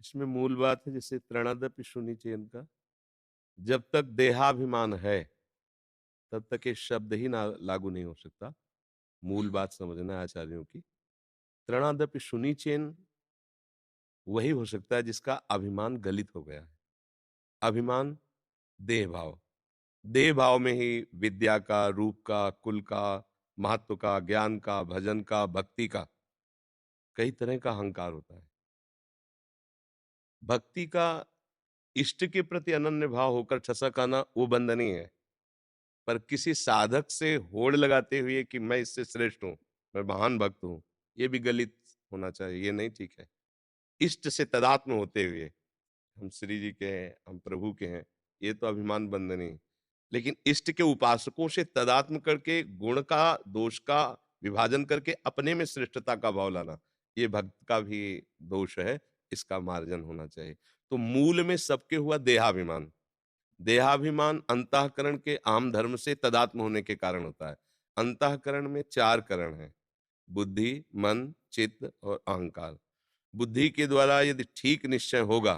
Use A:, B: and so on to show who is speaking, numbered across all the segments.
A: इसमें मूल बात है जैसे त्रणादपि सुनिचेन का, जब तक देहाभिमान है तब तक ये शब्द ही ना लागू नहीं हो सकता। मूल बात समझना है आचार्यों की। त्रणादपि सुनिचेन वही हो सकता है जिसका अभिमान गलित हो गया है। अभिमान देह भाव, देह भाव में ही विद्या का, रूप का, कुल का, महत्व का, ज्ञान का, भजन का, भक्ति का, कई तरह का अहंकार होता है। भक्ति का इष्ट के प्रति अनन्य भाव होकर ठसक आना वो बंधनीय है। पर किसी साधक से होड़ लगाते हुए कि मैं इससे श्रेष्ठ हूँ, मैं महान भक्त हूँ, ये भी गलित होना चाहिए, ये नहीं ठीक है। इष्ट से तादात्म्य होते हुए, हम श्री जी के हैं, हम प्रभु के हैं, ये तो अभिमान बंधनी। लेकिन इष्ट के उपासकों से तादात्म्य करके गुण का, दोष का विभाजन करके अपने में श्रेष्ठता का भाव लाना, ये भक्त का भी दोष है, इसका मार्जन होना चाहिए। तो मूल में सबके हुआ देहाभिमान। देहाभिमान अंतःकरण के आम धर्म से तदात्म होने के कारण होता है। अंतःकरण में 4 करण हैं, बुद्धि, मन, चित्त और अहंकार। बुद्धि के द्वारा यदि ठीक निश्चय होगा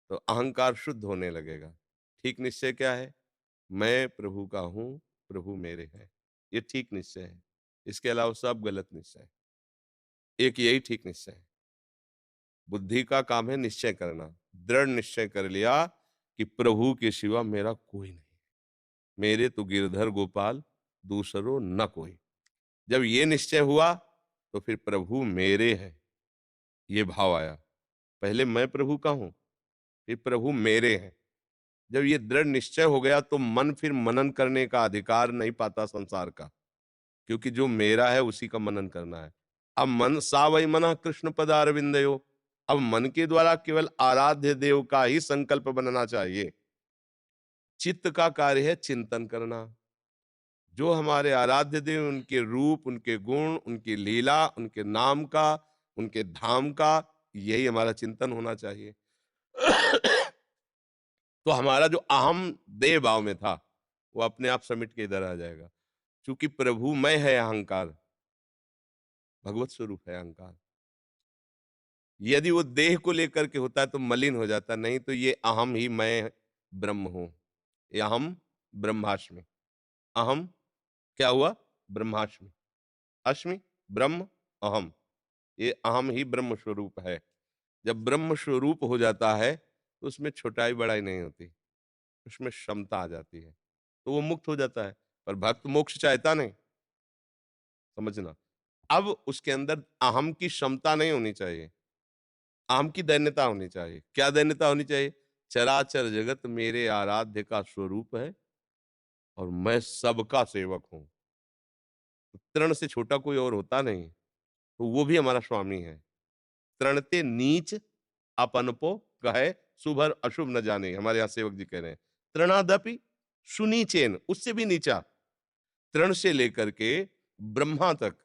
A: तो अहंकार शुद्ध होने लगेगा। ठीक निश्चय क्या है? मैं प्रभु का हूँ, प्रभु मेरे हैं। ये ठीक निश्चय है। इसके अलावा सब गलत निश्चय है। एक यही ठीक निश्चय है। बुद्धि का काम है निश्चय करना। दृढ़ निश्चय कर लिया कि प्रभु के सिवा मेरा कोई नहीं। मेरे तो गिरधर गोपाल दूसरो न कोई। जब ये निश्चय हुआ तो फिर प्रभु मेरे हैं, ये भाव आया। पहले मैं प्रभु का हूं, फिर प्रभु मेरे हैं। जब ये दृढ़ निश्चय हो गया तो मन फिर मनन करने का अधिकार नहीं पाता संसार का, क्योंकि जो मेरा है उसी का मनन करना है। अब मन सा वही मना कृष्ण पदारविंदयो, अब मन के द्वारा केवल आराध्य देव का ही संकल्प बनना चाहिए। चित्त का कार्य है चिंतन करना। जो हमारे आराध्य देव, उनके रूप, उनके गुण, उनकी लीला, उनके नाम का, उनके धाम का, यही हमारा चिंतन होना चाहिए। तो हमारा जो अहम देह भाव में था वो अपने आप समिट के इधर आ जाएगा। क्योंकि प्रभु मैं है अहंकार, भगवत स्वरूप है अहंकार। यदि वो देह को लेकर के होता है तो मलिन हो जाता, नहीं तो ये अहम ही मैं ब्रह्म हूं। ये अहम ब्रह्मास्मि। अहम क्या हुआ? ब्रह्मास्मि। अस्मि ब्रह्म अहम। ये अहम ही ब्रह्म स्वरूप है। जब ब्रह्म स्वरूप हो जाता है तो उसमें छोटाई बड़ाई नहीं होती, उसमें क्षमता आ जाती है, तो वो मुक्त हो जाता है। पर भक्त मोक्ष चाहता नहीं, समझना। अब उसके अंदर अहम की क्षमता नहीं होनी चाहिए, अहम की दैन्यता होनी चाहिए। क्या दैन्यता होनी चाहिए? चराचर जगत मेरे आराध्य का स्वरूप है और मैं सबका सेवक हूं। तृण से छोटा कोई और होता नहीं, तो वो भी हमारा स्वामी है। तृणते नीच अपनपो कहे, शुभ और अशुभ न जाने, हमारे यहाँ सेवक जी कह रहे हैं। तृणादपि सुनीचेन, उससे भी नीचा। तृण से लेकर के ब्रह्मा तक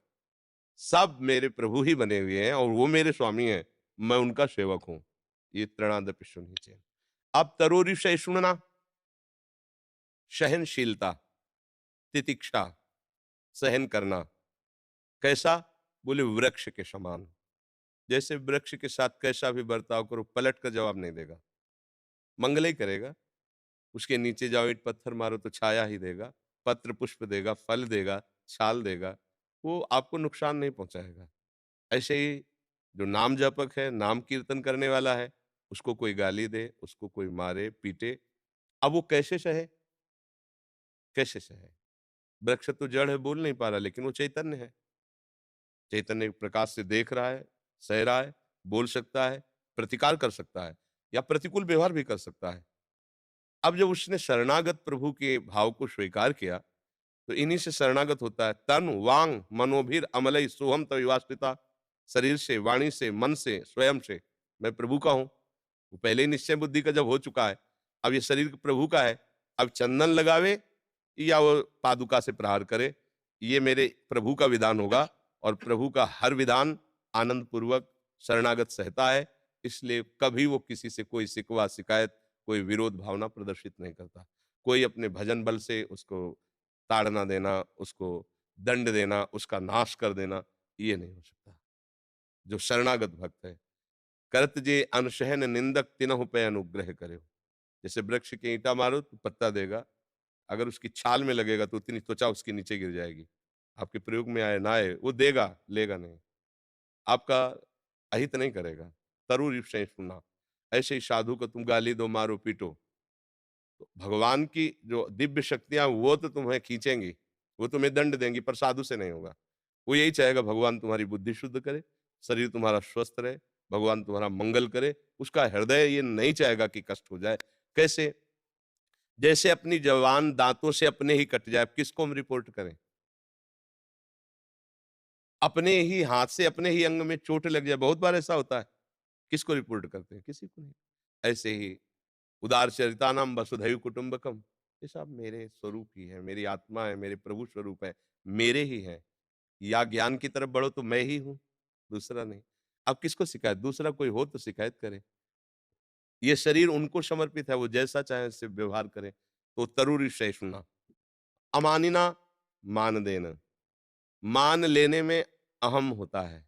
A: सब मेरे प्रभु ही बने हुए हैं और वो मेरे स्वामी हैं, मैं उनका सेवक हूं। ये तृणादपि सुनीचेन। अब तरोरिषय सुनना, सहनशीलता, तितिक्षा, सहन करना। कैसा? बोले वृक्ष के समान। जैसे वृक्ष के साथ कैसा भी बर्ताव करो, पलट कर जवाब नहीं देगा, मंगल ही करेगा। उसके नीचे जाओ, ईंट पत्थर मारो तो छाया ही देगा, पत्र पुष्प देगा, फल देगा, छाल देगा, वो आपको नुकसान नहीं पहुंचाएगा। ऐसे ही जो नाम जपक है, नाम कीर्तन करने वाला है, उसको कोई गाली दे, उसको कोई मारे पीटे, अब वो कैसे सहे? कैसे सहे? वृक्ष तो जड़ है, बोल नहीं पा रहा, लेकिन वो चैतन्य है। चैतन्य प्रकाश से देख रहा है, सह रहा है, बोल सकता है, प्रतिकार कर सकता है या प्रतिकूल व्यवहार भी कर सकता है। अब जब उसने शरणागत प्रभु के भाव को स्वीकार किया तो इन्हीं से शरणागत होता है। तन वांग मनोभिर अमलई सोहम तविवास्थिता, शरीर से, वाणी से, मन से, स्वयं से मैं प्रभु का हूं। वो पहले ही निश्चय बुद्धि का जब हो चुका है, अब ये शरीर प्रभु का है। अब चंदन लगावे या वो पादुका से प्रहार करे, ये मेरे प्रभु का विधान होगा। और प्रभु का हर विधान आनंद पूर्वक शरणागत सहता है, इसलिए कभी वो किसी से कोई शिकवा शिकायत, कोई विरोध भावना प्रदर्शित नहीं करता। कोई अपने भजन बल से उसको ताड़ना देना, उसको दंड देना, उसका नाश कर देना, ये नहीं हो सकता। जो शरणागत भक्त है, करत जे अनशहन निंदक तिनहु पे अनुग्रह करे। जैसे वृक्ष की ईंटा मारो तो पत्ता देगा, अगर उसकी छाल में लगेगा तो उतनी त्वचा उसके नीचे गिर जाएगी। आपके प्रयोग में आए ना आए, वो देगा, लेगा नहीं। आपका अहित नहीं करेगा। तरु रिप सहिष्णुना। ऐसे ही साधु को तुम गाली दो, मारो, पीटो, तो भगवान की जो दिव्य शक्तियाँ वो तो तुम्हें खींचेंगी, वो तुम्हें दंड देंगी, पर साधु से नहीं होगा। वो यही चाहेगा भगवान तुम्हारी बुद्धि शुद्ध करे, शरीर तुम्हारा स्वस्थ रहे, भगवान तुम्हारा मंगल करे। उसका हृदय ये नहीं चाहेगा कि कष्ट हो जाए। कैसे? जैसे अपनी जवान दांतों से अपने ही कट जाए, अब किसको हम रिपोर्ट करें? अपने ही हाथ से अपने ही अंग में चोट लग जाए, बहुत बार ऐसा होता है। किसको रिपोर्ट करते हैं? किसी को नहीं। ऐसे ही उदार चरितानाम वसुधैव कुटुंबकम, ये सब मेरे स्वरूप ही है, मेरी आत्मा है, मेरे प्रभु स्वरूप है, मेरे ही है। या ज्ञान की तरफ बढ़ो तो मैं ही हूँ, दूसरा नहीं। अब किसको शिकायत? दूसरा कोई हो तो शिकायत करे। ये शरीर उनको समर्पित है, वो जैसा चाहे उससे व्यवहार करें। तो तरुरी सहिष्णुना, अमानिना, मान देना। मान लेने में अहम होता है,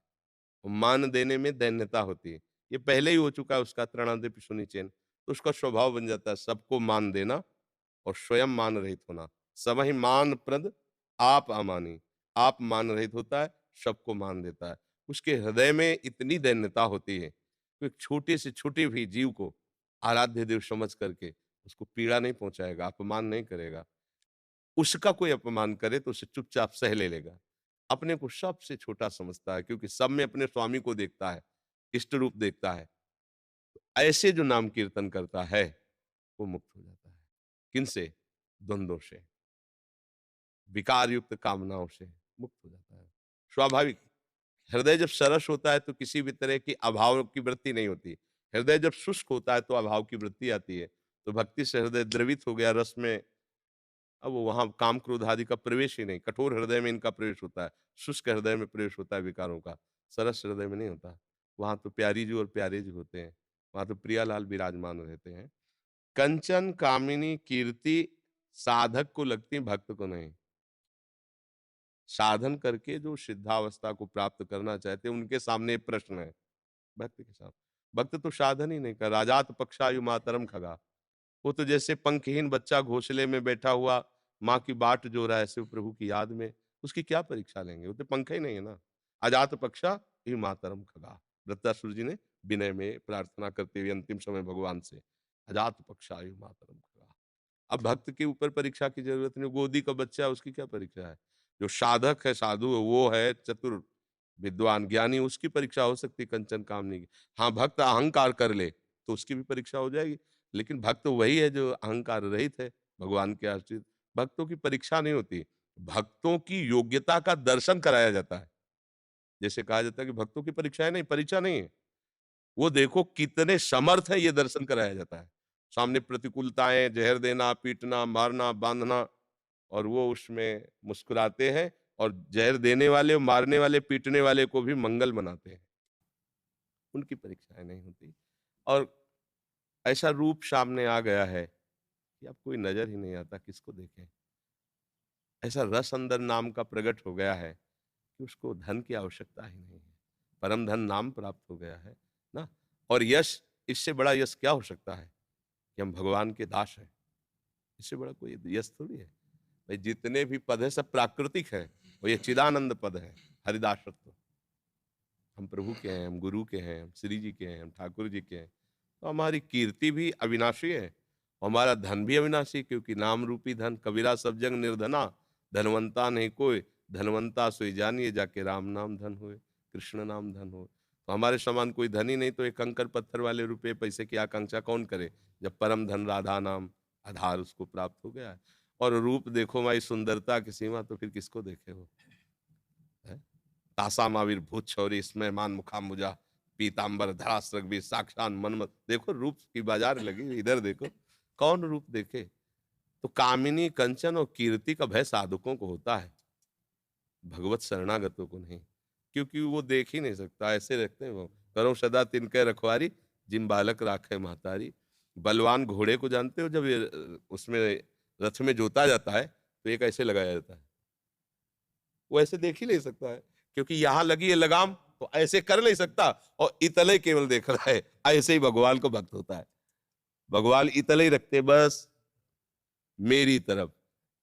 A: और मान देने में दैन्यता होती है। ये पहले ही हो चुका है उसका तृणादिप सुनिचेन, तो उसका स्वभाव बन जाता है सबको मान देना और स्वयं मान रहित होना। समहि मान प्रद आप अमानी, आप मान रहित होता है, सबको मान देता है। उसके हृदय में इतनी दैन्यता होती है कि एक छोटे से छोटे भी जीव को आराध्य देव समझ करके उसको पीड़ा नहीं पहुंचाएगा, अपमान नहीं करेगा। उसका कोई अपमान करे तो उसे चुपचाप सह ले लेगा। अपने को सबसे छोटा समझता है, क्योंकि सब में अपने स्वामी को देखता है, इष्ट रूप देखता है। ऐसे जो नाम कीर्तन करता है वो मुक्त हो जाता है। किनसे? द्वंद्वों से, विकार युक्त कामनाओं से मुक्त हो जाता है। स्वाभाविक, हृदय जब सरस होता है तो किसी भी तरह की अभाव की वृत्ति नहीं होती। हृदय जब शुष्क होता है तो अभाव की वृत्ति आती है। तो भक्ति से हृदय द्रवित हो गया रस में, अब वो वहाँ काम क्रोध आदि का प्रवेश ही नहीं। कठोर हृदय में इनका प्रवेश होता है, शुष्क हृदय में प्रवेश होता है विकारों का, सरस हृदय में नहीं होता। वहाँ तो प्यारी जी और प्यारे जी होते हैं, वहाँ तो प्रियालाल विराजमान रहते हैं। कंचन कामिनी कीर्ति साधक को लगती, भक्त को नहीं। साधन करके जो सिद्धावस्था को प्राप्त करना चाहते हैं उनके सामने ये प्रश्न है, भक्त के सामने। भक्त तो साधन ही नहीं कर, राजात पक्षायु मातरम खगा। वो तो जैसे पंखहीन बच्चा घोंसले में बैठा हुआ माँ की बाट जो रहा है शिव प्रभु की याद में, उसकी क्या परीक्षा लेंगे? वो तो पंख ही नहीं है ना। अजात पक्षा ही मातरम खगा। वृत्तासुर जी ने विनय में प्रार्थना करते हुए अंतिम समय भगवान से, अजात पक्षा ही मातरम खगा। अब भक्त के ऊपर परीक्षा की जरूरत नहीं, गोदी का बच्चा है, उसकी क्या परीक्षा है? जो साधक है, साधु है, वो है चतुर विद्वान ज्ञानी, उसकी परीक्षा हो सकती है कंचन कामनी की। हाँ, भक्त अहंकार कर ले तो उसकी भी परीक्षा हो जाएगी। लेकिन भक्त वही है जो अहंकार रहित है, भगवान के आश्रित। भक्तों की परीक्षा नहीं होती, भक्तों की योग्यता का दर्शन कराया जाता है। जैसे कहा जाता है कि भक्तों की परीक्षाएं नहीं, परीक्षा नहीं है, वो देखो कितने समर्थ है, ये दर्शन कराया जाता है। सामने प्रतिकूलताएं, जहर देना, पीटना, मारना, बांधना, और वो उसमें मुस्कुराते हैं, और जहर देने वाले, मारने वाले, पीटने वाले को भी मंगल मनाते हैं। उनकी परीक्षाएं नहीं होती। और ऐसा रूप सामने आ गया है कि अब कोई नजर ही नहीं आता, किसको देखें। ऐसा रस अंदर नाम का प्रकट हो गया है कि उसको धन की आवश्यकता ही नहीं है। परम धन नाम प्राप्त हो गया है ना। और यश, इससे बड़ा यश क्या हो सकता है कि हम भगवान के दास हैं? इससे बड़ा कोई यश थोड़ी है भाई। जितने भी पद है सब प्राकृतिक है, और ये चिदानंद पद है, हरिदासत्व। हम प्रभु के हैं, हम गुरु के हैं, हम श्री जी के हैं, हम ठाकुर जी के हैं। तो हमारी कीर्ति भी अविनाशी है, हमारा धन भी अविनाशी, क्योंकि नाम रूपी धन। कबीरा सब जग निर्धना, धनवंता नहीं कोई, धनवंता सोई जानिए जाके राम नाम धन हुए, कृष्ण नाम धन हो। तो हमारे समान कोई धन ही नहीं, तो एक कंकर पत्थर वाले रुपए पैसे की आकांक्षा कौन करे, जब परम धन राधा नाम आधार उसको प्राप्त हो गया है। और रूप देखो माई सुंदरता की सीमा, तो फिर किसको देखे हो? है? तासामाविर भूत छौरी इसमें मान मुखाम्बुजा, पीताम्बर धरास्रग भी साक्षात मनमत। देखो रूप की बाजार लगी, इधर देखो कौन रूप देखे। तो कामिनी कंचन और कीर्ति का भय साधुकों को होता है, भगवत शरणागतों को नहीं, क्योंकि वो देख ही नहीं सकता। ऐसे रखते हैं वो, करो सदा तिनके रखवारी, जिम बालक राखे महतारी। बलवान घोड़े को जानते हो, जब ये उसमें रथ में जोता जाता है तो एक ऐसे लगाया जाता है, वो ऐसे देख ही नहीं सकता है, क्योंकि यहाँ लगी है लगाम, तो ऐसे कर नहीं सकता और इतने केवल देख रहा है, ऐसे ही भगवान को भक्त होता है। भगवान इतने ही रखते बस मेरी तरफ,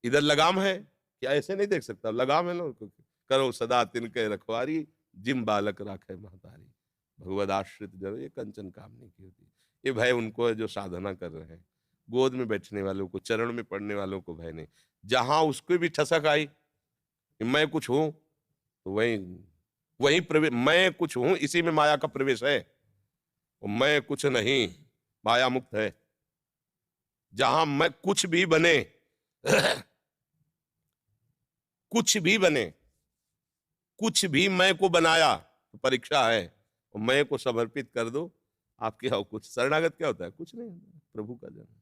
A: इधर लगाम है क्या, ऐसे नहीं देख सकता, लगाम है ना, करो सदा तिनके रखवारी, जिम बालक राखे महतारी, भगवद आश्रित जन ये कंचन काम नहीं की होती। ये भय उनको है जो साधना कर रहे हैं, गोद में बैठने वालों को, चरण में पड़ने वालों को भय नहीं। जहां उसको भी ठसक आई कि मैं कुछ हूं, तो वही वही प्रवेश, मैं कुछ हूं, इसी में माया का प्रवेश है। और मैं कुछ नहीं, माया मुक्त है। जहां मैं कुछ भी बने कुछ भी बने, कुछ भी मैं को बनाया तो परीक्षा है, और मैं को समर्पित कर दो, आपके यहाँ कुछ शरणागत क्या होता है, कुछ नहीं, प्रभु का जन्म।